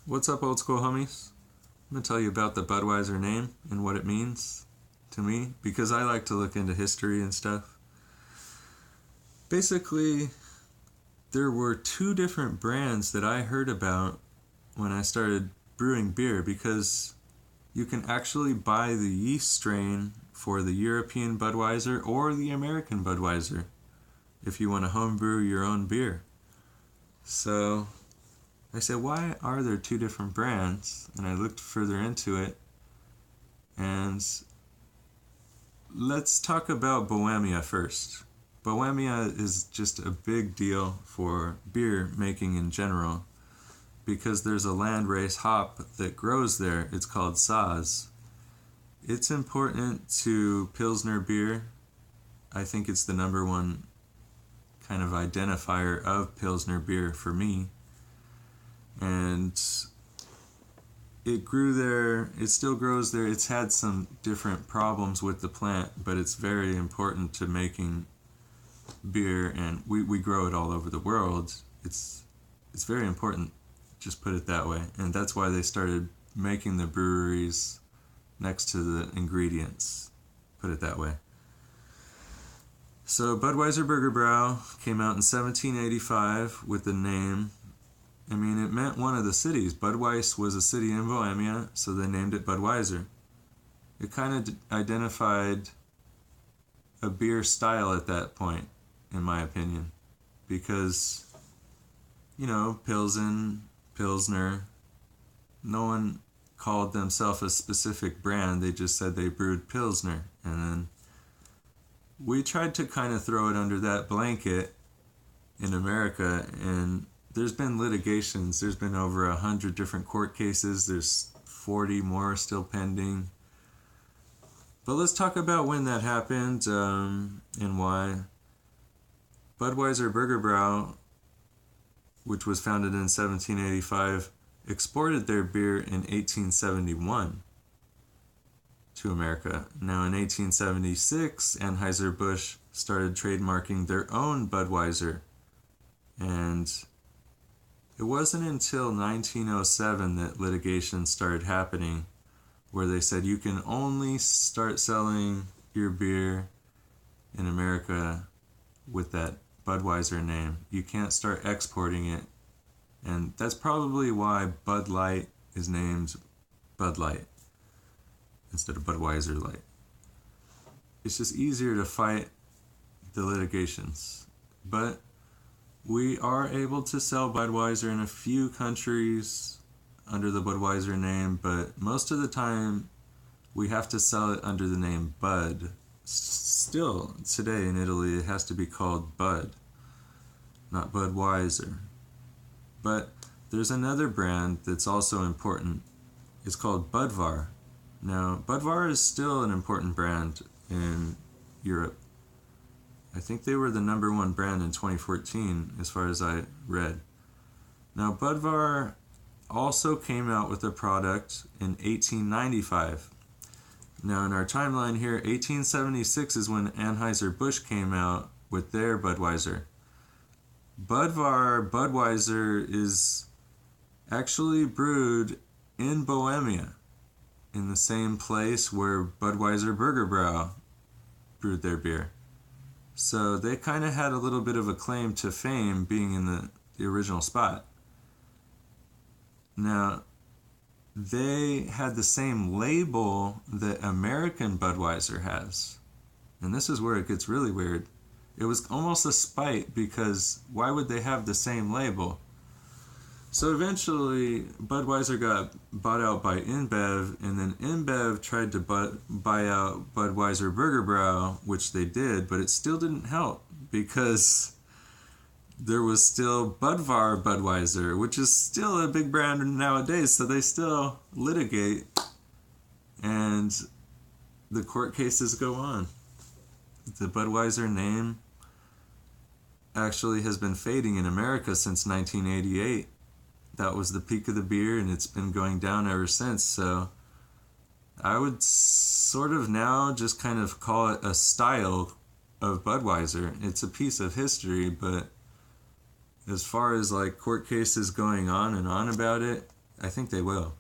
What's up, old school homies? I'm going to tell you about the Budweiser name and what it means to me, because I like to look into history and stuff. Basically, there were two different brands that I heard about when I started brewing beer, because you can actually buy the yeast strain for the European Budweiser or the American Budweiser if you want to homebrew your own beer. So I said, why are there two different brands? And I looked further into it. And let's talk about Bohemia first. Bohemia is just a big deal for beer making in general, because there's a landrace hop that grows there. It's called Saaz. It's important to Pilsner beer. I think it's the number one kind of identifier of Pilsner beer for me. And it grew there, it still grows there. It's had some different problems with the plant, but it's very important to making beer, and we grow it all over the world. It's very important, just put it that way. And that's why they started making the breweries next to the ingredients, put it that way. So Budweiser Burgerbrau came out in 1785 with the name. I mean, it meant one of the cities. Budweis was a city in Bohemia, so they named it Budweiser. It kind of identified a beer style at that point, in my opinion, because, Pilsen, Pilsner, no one called themselves a specific brand. They just said they brewed Pilsner, and then we tried to kind of throw it under that blanket in America, and there's been litigations. There's been over 100 different court cases. There's 40 more still pending. But let's talk about when that happened and why. Budweiser Burgerbrau, which was founded in 1785, exported their beer in 1871 to America. Now in 1876, Anheuser-Busch started trademarking their own Budweiser, and it wasn't until 1907 that litigation started happening, where they said you can only start selling your beer in America with that Budweiser name. You can't start exporting it. And that's probably why Bud Light is named Bud Light instead of Budweiser Light. It's just easier to fight the litigations. But we are able to sell Budweiser in a few countries under the Budweiser name, but most of the time we have to sell it under the name Bud. Still, today in Italy, it has to be called Bud, not Budweiser. But there's another brand that's also important. It's called Budvar. Now, Budvar is still an important brand in Europe. I think they were the number one brand in 2014, as far as I read. Now, Budvar also came out with a product in 1895. Now, in our timeline here, 1876 is when Anheuser-Busch came out with their Budweiser. Budweiser is actually brewed in Bohemia, in the same place where Budweiser Burgerbrau brewed their beer. So they kind of had a little bit of a claim to fame being in the original spot. Now, they had the same label that American Budweiser has. And this is where it gets really weird. It was almost a spite, because why would they have the same label? So eventually, Budweiser got bought out by InBev, and then InBev tried to buy out Budweiser Burgerbrau, which they did, but it still didn't help, because there was still Budvar Budweiser, which is still a big brand nowadays, so they still litigate, and the court cases go on. The Budweiser name actually has been fading in America since 1988. That was the peak of the beer, and it's been going down ever since. So I would sort of now just kind of call it a style of Budweiser. It's a piece of history, but as far as like court cases going on and on about it, I think they will.